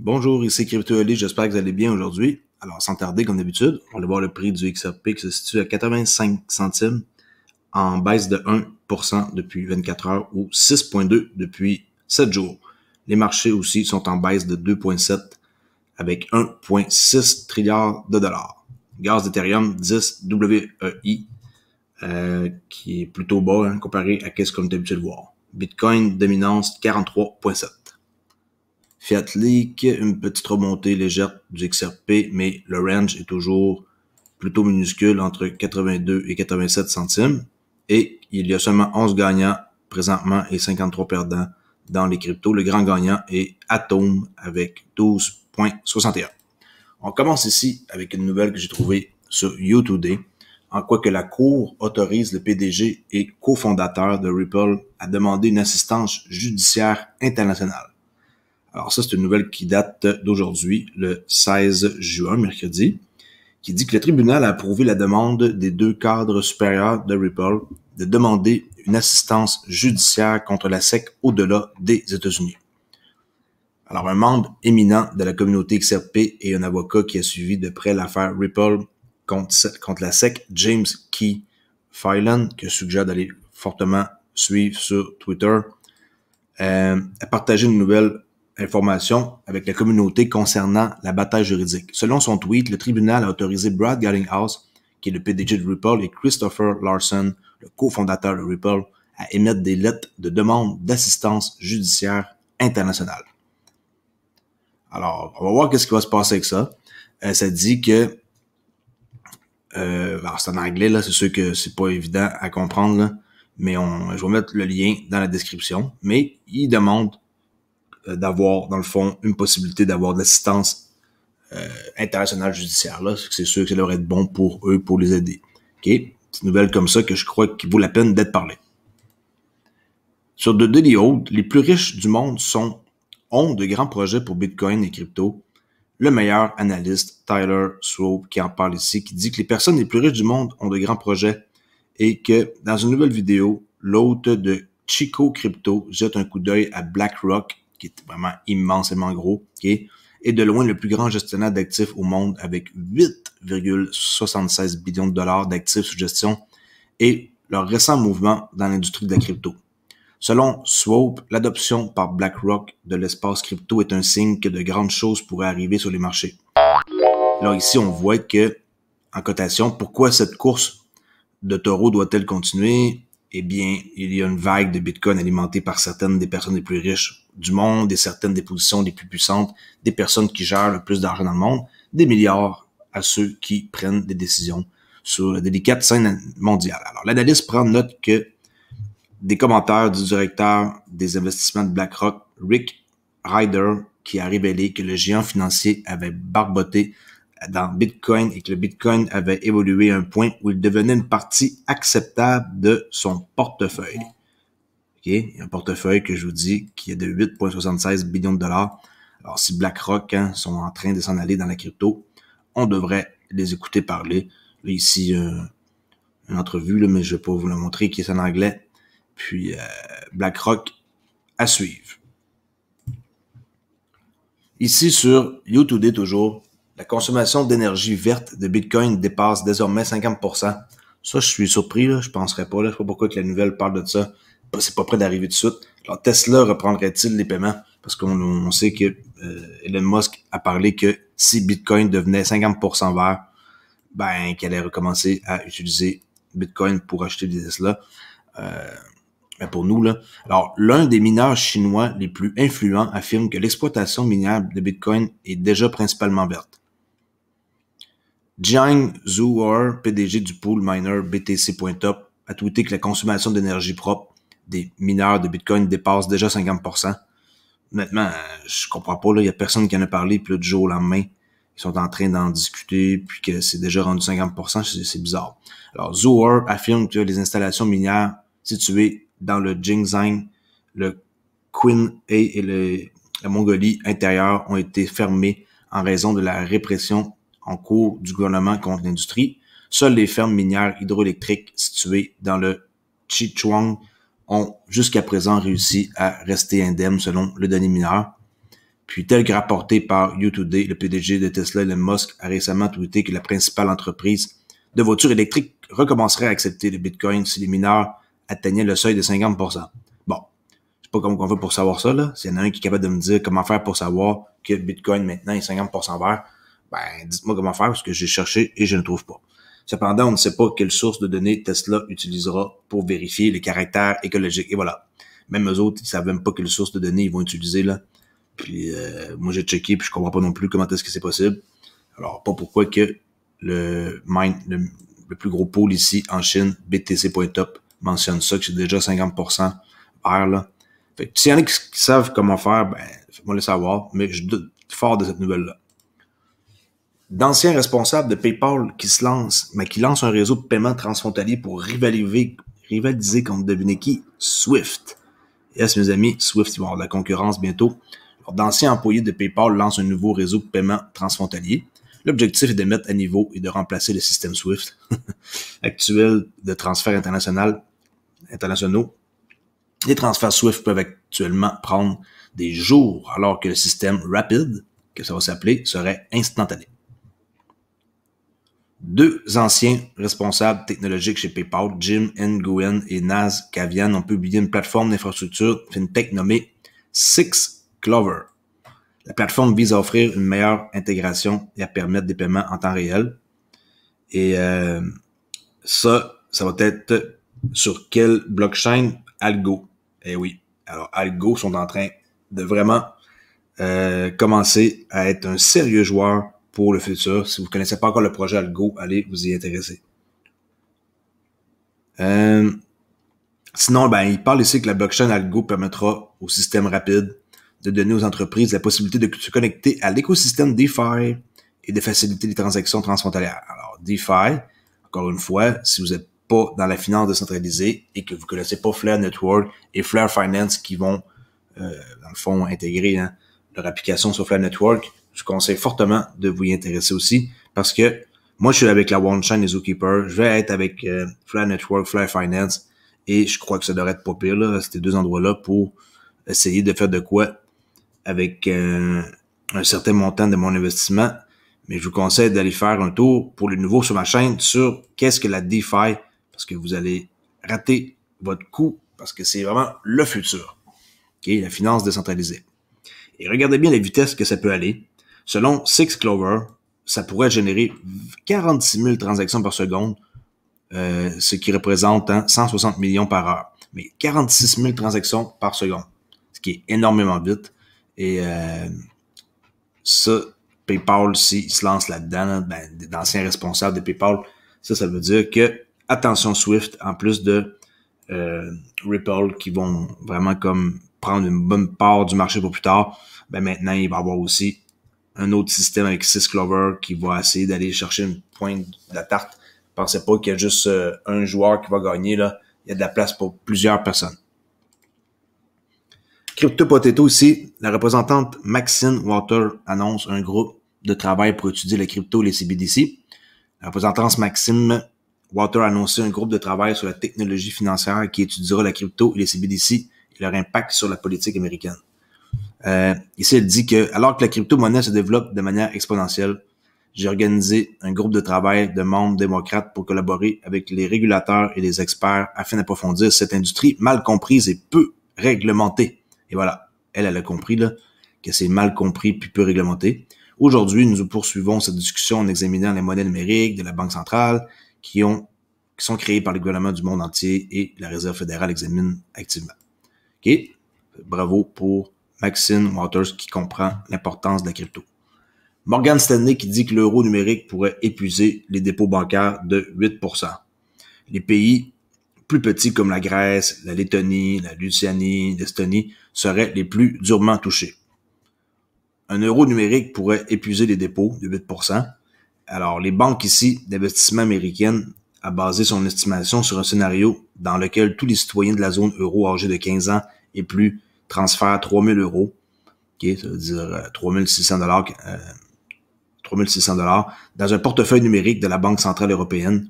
Bonjour, ici CryptoOli, j'espère que vous allez bien aujourd'hui. Alors, sans tarder, comme d'habitude, on va voir le prix du XRP qui se situe à 85 centimes, en baisse de 1% depuis 24 heures ou 6,2 depuis 7 jours. Les marchés aussi sont en baisse de 2,7 avec 1,6 trilliard de dollars. Gaz d'Ethereum 10 WEI, qui est plutôt bas comparé à ce qu'on est habitué de voir. Bitcoin dominance 43,7. Fiat Leak, une petite remontée légère du XRP, mais le range est toujours plutôt minuscule entre 82 et 87 centimes. Et il y a seulement 11 gagnants présentement et 53 perdants dans les cryptos. Le grand gagnant est Atom avec 12,61. On commence ici avec une nouvelle que j'ai trouvée sur U-Today, en quoi que la Cour autorise le PDG et cofondateur de Ripple à demander une assistance judiciaire internationale. Alors ça, c'est une nouvelle qui date d'aujourd'hui, le 16 juin, mercredi, qui dit que le tribunal a approuvé la demande des deux cadres supérieurs de Ripple de demander une assistance judiciaire contre la SEC au-delà des États-Unis. Alors, un membre éminent de la communauté XRP et un avocat qui a suivi de près l'affaire Ripple contre la SEC, James Key Phelan, que je suggère d'aller fortement suivre sur Twitter, a partagé une nouvelle information avec la communauté concernant la bataille juridique. Selon son tweet, le tribunal a autorisé Brad Garlinghouse, qui est le PDG de Ripple, et Christopher Larsen, le cofondateur de Ripple, à émettre des lettres de demande d'assistance judiciaire internationale. Alors, on va voir qu'est-ce qui va se passer avec ça. Ça dit que, alors c'est en anglais, là, c'est sûr que c'est pas évident à comprendre, là, mais je vais mettre le lien dans la description, mais il demande d'avoir, dans le fond, une possibilité d'avoir de l'assistance internationale judiciaire. Là, c'est sûr que ça devrait être bon pour eux, pour les aider. OK? C'est une nouvelle comme ça que je crois qu'il vaut la peine d'être parlée. Sur The Daily Hold, les plus riches du monde ont de grands projets pour Bitcoin et crypto. Le meilleur analyste, Tyler Swope, qui en parle ici, qui dit que les personnes les plus riches du monde ont de grands projets et que, dans une nouvelle vidéo, l'hôte de Chico Crypto jette un coup d'œil à BlackRock, qui est vraiment immensément gros, okay, et de loin le plus grand gestionnaire d'actifs au monde avec 8,76 billions de dollars d'actifs sous gestion et leur récent mouvement dans l'industrie de la crypto. Selon Swope, l'adoption par BlackRock de l'espace crypto est un signe que de grandes choses pourraient arriver sur les marchés. Là, ici, on voit que, en cotation, pourquoi cette course de taureau doit-elle continuer? Eh bien, il y a une vague de Bitcoin alimentée par certaines des personnes les plus riches du monde et certaines des positions les plus puissantes, des personnes qui gèrent le plus d'argent dans le monde, des milliards à ceux qui prennent des décisions sur la délicate scène mondiale. Alors, l'analyste prend note que des commentaires du directeur des investissements de BlackRock, Rick Ryder, qui a révélé que le géant financier avait barboté dans Bitcoin et que le Bitcoin avait évolué à un point où il devenait une partie acceptable de son portefeuille. OK? Il y a un portefeuille que je vous dis qui est de 8,76 billions de dollars. Alors, si BlackRock sont en train de s'en aller dans la crypto, on devrait les écouter parler. Là, ici, une entrevue, là, mais je vais pas vous la montrer, qui est en anglais. Puis, BlackRock à suivre. Ici, sur U-Today toujours, la consommation d'énergie verte de Bitcoin dépasse désormais 50%. Ça, je suis surpris, là. Je penserais pas, là. Je sais pas pourquoi que la nouvelle parle de ça. C'est pas près d'arriver tout de suite. Alors, Tesla reprendrait-il les paiements? Parce qu'on sait que Elon Musk a parlé que si Bitcoin devenait 50% vert, ben, qu'elle allait recommencer à utiliser Bitcoin pour acheter des Tesla. Ben pour nous, là. Alors, l'un des mineurs chinois les plus influents affirme que l'exploitation minière de Bitcoin est déjà principalement verte. Jiang Zhuo, PDG du pool miner BTC.top, a tweeté que la consommation d'énergie propre des mineurs de Bitcoin dépasse déjà 50%. Honnêtement, je comprends pas, là. Il y a personne qui en a parlé, puis là, du jour au lendemain, ils sont en train d'en discuter, puis que c'est déjà rendu 50%, c'est bizarre. Alors, Zhuo affirme que les installations minières situées dans le Xinjiang, le Qinghai et la Mongolie intérieure ont été fermées en raison de la répression en cours du gouvernement contre l'industrie. Seules les fermes minières hydroélectriques situées dans le Sichuan ont jusqu'à présent réussi à rester indemnes selon le données mineur. Puis, tel que rapporté par U2D, le PDG de Tesla, Elon Musk, a récemment tweeté que la principale entreprise de voitures électriques recommencerait à accepter le Bitcoin si les mineurs atteignaient le seuil de 50%. Bon, je sais pas comment on fait pour savoir ça, là. S'il y en a un qui est capable de me dire comment faire pour savoir que le Bitcoin maintenant est 50% vert, ben, dites-moi comment faire parce que j'ai cherché et je ne trouve pas. Cependant, on ne sait pas quelle source de données Tesla utilisera pour vérifier le caractère écologique. Et voilà. Même eux autres, ils savent même pas quelle source de données ils vont utiliser, là. Puis moi j'ai checké puis je comprends pas non plus comment est-ce que c'est possible. Alors pas pourquoi que le plus gros pôle ici en Chine, BTC.top, mentionne ça que c'est déjà 50% vert là. Fait que s'il y en a qui savent comment faire, ben faites-moi le savoir, mais je doute fort de cette nouvelle-là. D'anciens responsables de PayPal qui lancent un réseau de paiement transfrontalier pour rivaliser contre devinez qui? Swift. Yes, mes amis, Swift, ils vont avoir de la concurrence bientôt. Alors, d'anciens employés de PayPal lancent un nouveau réseau de paiement transfrontalier. L'objectif est de mettre à niveau et de remplacer le système Swift actuel de transferts internationaux. Les transferts Swift peuvent actuellement prendre des jours, alors que le système Rapid, que ça va s'appeler, serait instantané. 2 anciens responsables technologiques chez PayPal, Jim Nguyen et Naz Kavian, ont publié une plateforme d'infrastructure fintech nommée SixClover. La plateforme vise à offrir une meilleure intégration et à permettre des paiements en temps réel. Et ça va être sur quelle blockchain? Algo. Eh oui. Alors, Algo sont en train de vraiment commencer à être un sérieux joueur pour le futur. Si vous ne connaissez pas encore le projet Algo, allez vous y intéresser. Sinon, ben, il parle ici que la blockchain Algo permettra au système rapide de donner aux entreprises la possibilité de se connecter à l'écosystème DeFi et de faciliter les transactions transfrontalières. Alors, DeFi, encore une fois, si vous n'êtes pas dans la finance décentralisée et que vous ne connaissez pas Flare Network et Flare Finance qui vont, dans le fond, intégrer leur application sur Flare Network, je conseille fortement de vous y intéresser aussi parce que moi, je suis avec la OneChain et Zookeeper. Je vais être avec Flare Network, Flare Finance et je crois que ça devrait être pas pire, là, ces 2 endroits-là pour essayer de faire de quoi avec un certain montant de mon investissement. Mais je vous conseille d'aller faire un tour pour les nouveaux sur ma chaîne sur qu'est-ce que la DeFi parce que vous allez rater votre coup parce que c'est vraiment le futur. Okay? La finance décentralisée. Et regardez bien la vitesse que ça peut aller. Selon SixClover, ça pourrait générer 46 000 transactions par seconde, ce qui représente 160 millions par heure. Mais 46 000 transactions par seconde, ce qui est énormément vite. Et ça, PayPal, s'il se lance là-dedans, ben, d'anciens responsables de PayPal, ça veut dire que, attention Swift, en plus de Ripple, qui vont vraiment comme prendre une bonne part du marché pour plus tard, ben maintenant, il va y avoir aussi un autre système avec SixClover qui va essayer d'aller chercher une pointe de la tarte. Pensez pas qu'il y a juste un joueur qui va gagner, là. Il y a de la place pour plusieurs personnes. Crypto Potato ici, la représentante Maxine Water annonce un groupe de travail pour étudier la crypto et les CBDC. La représentante Maxime Water a annoncé un groupe de travail sur la technologie financière qui étudiera la crypto et les CBDC et leur impact sur la politique américaine. Ici, elle dit que, alors que la crypto-monnaie se développe de manière exponentielle, j'ai organisé un groupe de travail de membres démocrates pour collaborer avec les régulateurs et les experts afin d'approfondir cette industrie mal comprise et peu réglementée. Et voilà, elle a compris là que c'est mal compris puis peu réglementé. Aujourd'hui, nous poursuivons cette discussion en examinant les monnaies numériques de la Banque centrale qui sont créées par les gouvernements du monde entier et la Réserve fédérale examine activement. OK? Bravo pour Maxine Waters qui comprend l'importance de la crypto. Morgan Stanley qui dit que l'euro numérique pourrait épuiser les dépôts bancaires de 8%. Les pays plus petits comme la Grèce, la Lettonie, la Lituanie, l'Estonie seraient les plus durement touchés. Un euro numérique pourrait épuiser les dépôts de 8%. Alors, les banques ici d'investissement américaines a basé son estimation sur un scénario dans lequel tous les citoyens de la zone euro âgés de 15 ans et plus transfèrent 3 000 euros. Okay, ça veut dire 3 600 dans un portefeuille numérique de la Banque centrale européenne.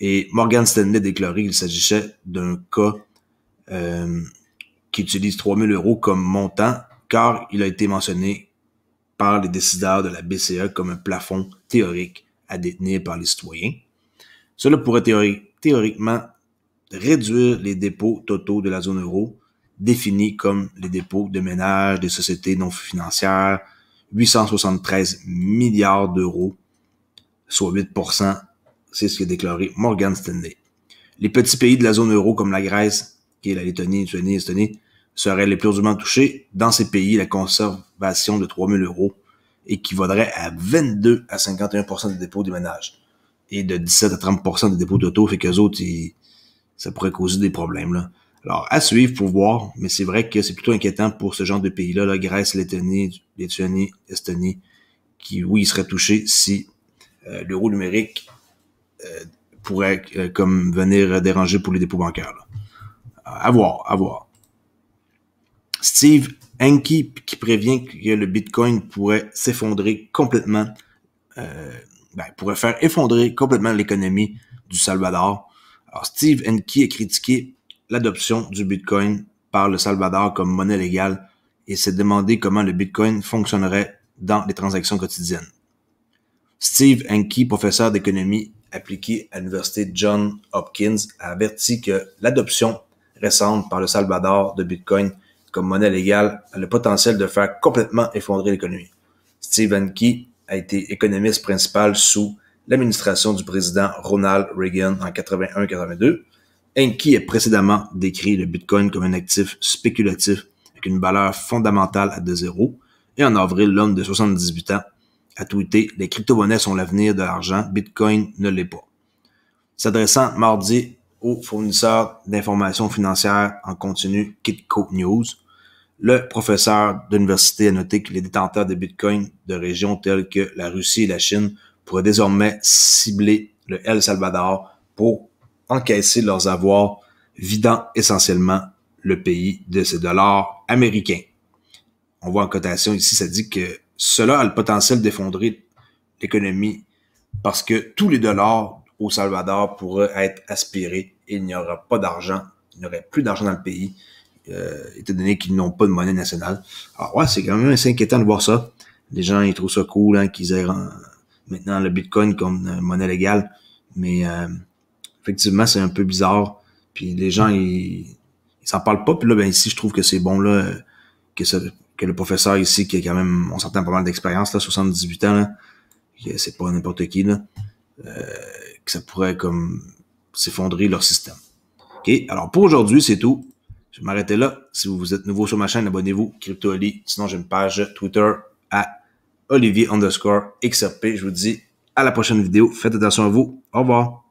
Et Morgan Stanley a déclaré qu'il s'agissait d'un cas qui utilise 3 000 euros comme montant, car il a été mentionné par les décideurs de la BCE comme un plafond théorique à détenir par les citoyens. Cela pourrait théoriquement réduire les dépôts totaux de la zone euro, définis comme les dépôts de ménages des sociétés non financières, 873 milliards d'euros, soit 8%, c'est ce qu'a déclaré Morgan Stanley. Les petits pays de la zone euro comme la Grèce, qui est la Lettonie, l'Estonie, seraient les plus durement touchés. Dans ces pays, la conservation de 3 000 euros équivaudrait à 22 à 51% des dépôts des ménages et de 17 à 30% des dépôts totaux, fait qu'eux autres, ça pourrait causer des problèmes, là. Alors, à suivre pour voir, mais c'est vrai que c'est plutôt inquiétant pour ce genre de pays-là, la Grèce, Lettonie, Estonie, qui, oui, ils seraient touchés si l'euro numérique pourrait comme venir déranger pour les dépôts bancaires, là. À voir. Steve Hanke qui prévient que le Bitcoin pourrait s'effondrer complètement, pourrait faire effondrer complètement l'économie du Salvador. Alors, Steve Hanke a critiqué l'adoption du Bitcoin par le Salvador comme monnaie légale et s'est demandé comment le Bitcoin fonctionnerait dans les transactions quotidiennes. Steve Hanke, professeur d'économie appliquée à l'université Johns Hopkins, a averti que l'adoption récente par le Salvador de Bitcoin comme monnaie légale a le potentiel de faire complètement effondrer l'économie. Steve Hanke a été économiste principal sous l'administration du président Ronald Reagan en 81-82. Hanke a précédemment décrit le Bitcoin comme un actif spéculatif avec une valeur fondamentale à 2 zéros. Et en avril, l'homme de 78 ans a tweeté « Les crypto-monnaies sont l'avenir de l'argent, Bitcoin ne l'est pas ». S'adressant mardi aux fournisseurs d'informations financières en continu Kitco News, le professeur d'université a noté que les détenteurs de Bitcoin de régions telles que la Russie et la Chine pourraient désormais cibler le El Salvador pour encaisser leurs avoirs, vidant essentiellement le pays de ses dollars américains. On voit en cotation ici, ça dit que cela a le potentiel d'effondrer l'économie parce que tous les dollars au Salvador pourraient être aspirés et il n'y aura pas d'argent, il n'y aurait plus d'argent dans le pays, étant donné qu'ils n'ont pas de monnaie nationale. Alors ouais, c'est quand même assez inquiétant de voir ça. Les gens, ils trouvent ça cool hein, qu'ils aient maintenant le Bitcoin comme monnaie légale, mais effectivement, c'est un peu bizarre. Puis les gens, ils s'en parlent pas. Puis là, ben ici, je trouve que c'est bon là que le professeur ici, qui a quand même, on s'entend pas mal d'expérience, là, 78 ans, là, que c'est pas n'importe qui, là, que ça pourrait comme s'effondrer leur système. OK, alors pour aujourd'hui, c'est tout. Je vais m'arrêter là. Si vous êtes nouveau sur ma chaîne, abonnez-vous, CryptoOli. Sinon, j'ai une page Twitter à Olivier_XRP. Je vous dis à la prochaine vidéo. Faites attention à vous. Au revoir.